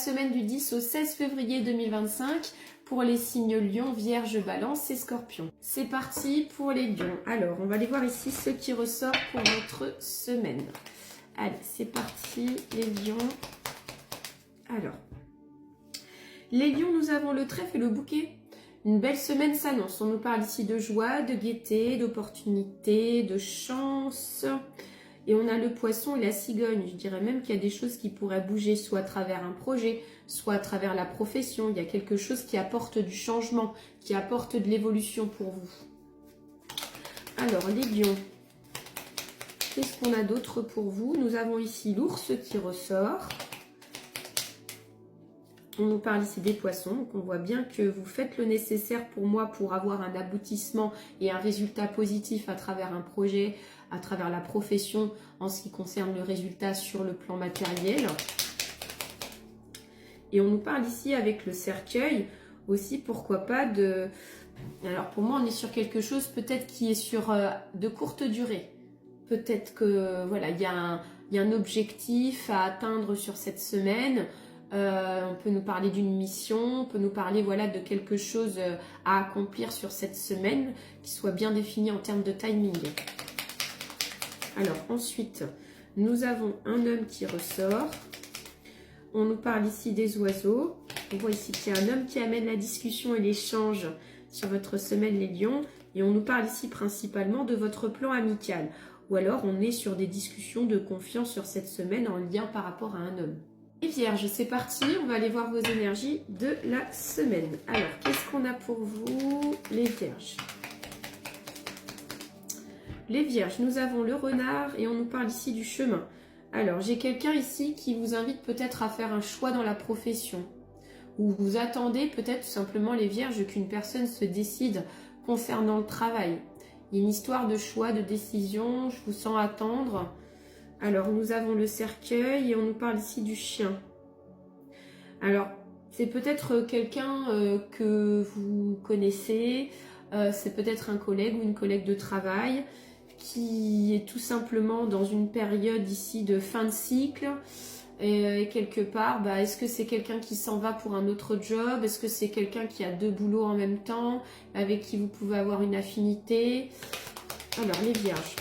Semaine du 10 au 16 février 2025 pour les signes Lion, Vierge, Balance et Scorpion. C'est parti pour les Lions. Alors, on va aller voir ici ce qui ressort pour votre semaine. Allez, c'est parti les Lions. Alors, les Lions, nous avons le trèfle et le bouquet. Une belle semaine s'annonce. On nous parle ici de joie, de gaieté, d'opportunité, de chance. Et on a le poisson et la cigogne. Je dirais même qu'il y a des choses qui pourraient bouger, soit à travers un projet, soit à travers la profession. Il y a quelque chose qui apporte du changement, qui apporte de l'évolution pour vous. Alors, les lions, qu'est-ce qu'on a d'autre pour vous? Nous avons ici l'ours qui ressort. On nous parle ici des poissons, donc on voit bien que vous faites le nécessaire pour moi pour avoir un aboutissement et un résultat positif à travers un projet, à travers la profession en ce qui concerne le résultat sur le plan matériel. Et on nous parle ici avec le cercueil aussi, pourquoi pas de... Alors pour moi on est sur quelque chose peut-être qui est sur de courte durée. Peut-être que voilà, il y a un objectif à atteindre sur cette semaine. On peut nous parler d'une mission, on peut nous parler voilà, de quelque chose à accomplir sur cette semaine qui soit bien défini en termes de timing. Alors ensuite, nous avons un homme qui ressort. On nous parle ici des oiseaux. On voit ici qu'il y a un homme qui amène la discussion et l'échange sur votre semaine les lions. Et on nous parle ici principalement de votre plan amical. Ou alors on est sur des discussions de confiance sur cette semaine en lien par rapport à un homme. Les vierges, c'est parti, on va aller voir vos énergies de la semaine. Alors, qu'est-ce qu'on a pour vous, les vierges? Les vierges, nous avons le renard et on nous parle ici du chemin. Alors, j'ai quelqu'un ici qui vous invite peut-être à faire un choix dans la profession. Ou vous attendez peut-être tout simplement, les vierges, qu'une personne se décide concernant le travail. Il y a une histoire de choix, de décision, je vous sens attendre. Alors, nous avons le cercueil et on nous parle ici du chien. Alors, c'est peut-être quelqu'un que vous connaissez, c'est peut-être un collègue ou une collègue de travail qui est tout simplement dans une période ici de fin de cycle. Et quelque part, est-ce que c'est quelqu'un qui s'en va pour un autre job? Est-ce que c'est quelqu'un qui a deux boulots en même temps, avec qui vous pouvez avoir une affinité? Alors, les vierges.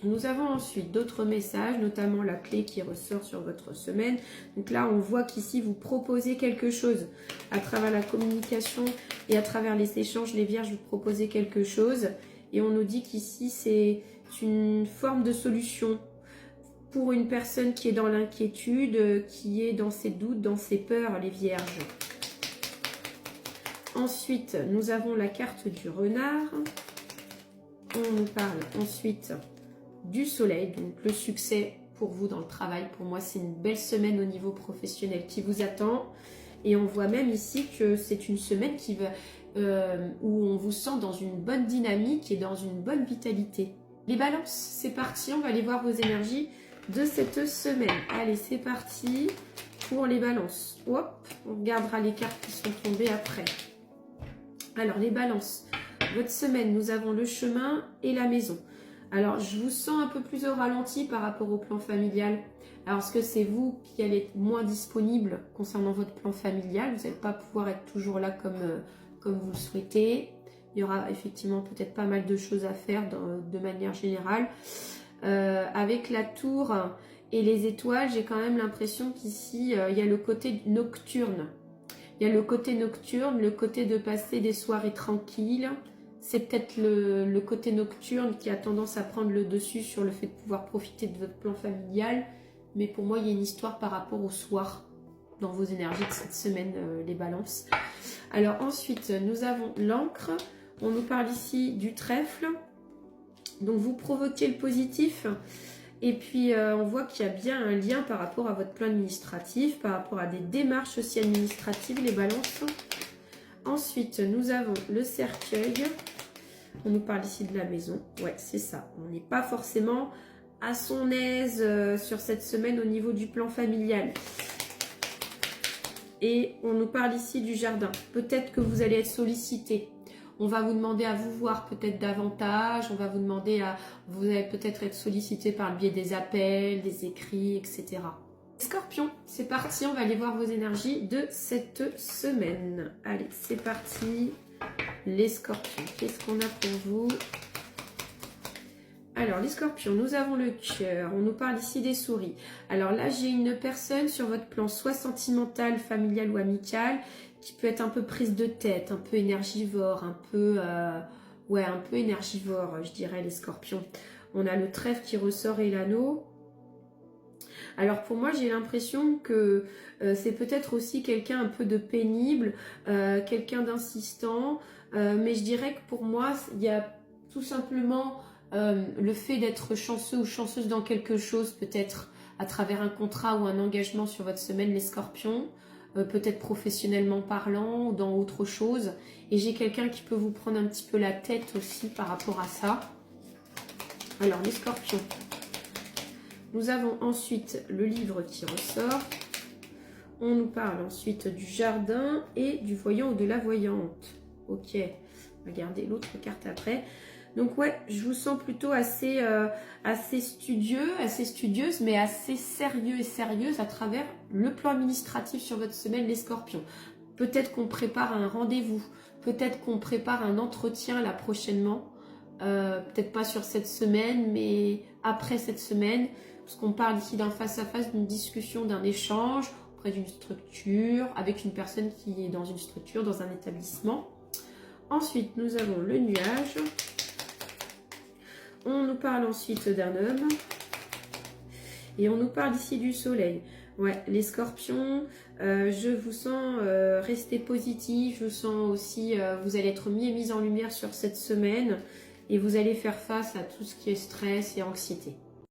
Nous avons ensuite d'autres messages, notamment la clé qui ressort sur votre semaine. Donc là, on voit qu'ici, vous proposez quelque chose. À travers la communication et à travers les échanges, les vierges, vous proposez quelque chose. Et on nous dit qu'ici, c'est une forme de solution pour une personne qui est dans l'inquiétude, qui est dans ses doutes, dans ses peurs, les vierges. Ensuite, nous avons la carte du renard. On nous parle ensuite du soleil, donc le succès pour vous dans le travail. Pour moi, c'est une belle semaine au niveau professionnel qui vous attend. Et on voit même ici que c'est une semaine qui va, où on vous sent dans une bonne dynamique et dans une bonne vitalité. Les balances, c'est parti. On va aller voir vos énergies de cette semaine. Allez, c'est parti pour les balances. Hop, on regardera les cartes qui sont tombées après. Alors, les balances. Votre semaine, nous avons le chemin et la maison. Alors, je vous sens un peu plus au ralenti par rapport au plan familial. Alors, est-ce que c'est vous qui allez être moins disponible concernant votre plan familial? Vous n'allez pas pouvoir être toujours là comme vous le souhaitez. Il y aura effectivement peut-être pas mal de choses à faire de manière générale. Avec la tour et les étoiles, j'ai quand même l'impression qu'ici, il y a le côté nocturne. Il y a le côté nocturne, le côté de passer des soirées tranquilles. C'est peut-être le côté nocturne qui a tendance à prendre le dessus sur le fait de pouvoir profiter de votre plan familial. Mais pour moi, il y a une histoire par rapport au soir dans vos énergies de cette semaine, les balances. Alors ensuite, nous avons l'encre. On nous parle ici du trèfle. Donc vous provoquez le positif. Et puis on voit qu'il y a bien un lien par rapport à votre plan administratif, par rapport à des démarches aussi administratives, les balances. Ensuite, nous avons le cercueil. On nous parle ici de la maison. Ouais, c'est ça. On n'est pas forcément à son aise sur cette semaine au niveau du plan familial. Et on nous parle ici du jardin. Peut-être que vous allez être sollicité. On va vous demander à vous voir peut-être davantage. On va vous demander à... Vous allez peut-être être sollicité par le biais des appels, des écrits, etc. Scorpion, c'est parti, on va aller voir vos énergies de cette semaine. Allez, c'est parti. Les scorpions, qu'est-ce qu'on a pour vous? Alors, les scorpions, nous avons le cœur. On nous parle ici des souris. Alors là, j'ai une personne sur votre plan, soit sentimental, familial ou amical, qui peut être un peu prise de tête, un peu énergivore, un peu énergivore, je dirais, les scorpions. On a le trèfle qui ressort et l'anneau. Alors pour moi, j'ai l'impression que c'est peut-être aussi quelqu'un un peu de pénible, quelqu'un d'insistant, mais je dirais que pour moi, il y a tout simplement le fait d'être chanceux ou chanceuse dans quelque chose, peut-être à travers un contrat ou un engagement sur votre semaine, les scorpions, peut-être professionnellement parlant ou dans autre chose. Et j'ai quelqu'un qui peut vous prendre un petit peu la tête aussi par rapport à ça. Alors les scorpions. Nous avons ensuite le livre qui ressort. On nous parle ensuite du jardin et du voyant ou de la voyante. Ok, regardez l'autre carte après. Donc ouais, je vous sens plutôt assez studieuse, mais assez sérieux et sérieuse à travers le plan administratif sur votre semaine, les scorpions. Peut-être qu'on prépare un rendez-vous, peut-être qu'on prépare un entretien là prochainement. Peut-être pas sur cette semaine, mais après cette semaine. Parce qu'on parle ici d'un face-à-face, d'une discussion, d'un échange auprès d'une structure, avec une personne qui est dans une structure, dans un établissement. Ensuite, nous avons le nuage. On nous parle ensuite d'un homme. Et on nous parle ici du soleil. Ouais, les scorpions, je vous sens rester positif. Je vous sens aussi, vous allez être mis en lumière sur cette semaine. Et vous allez faire face à tout ce qui est stress et anxiété.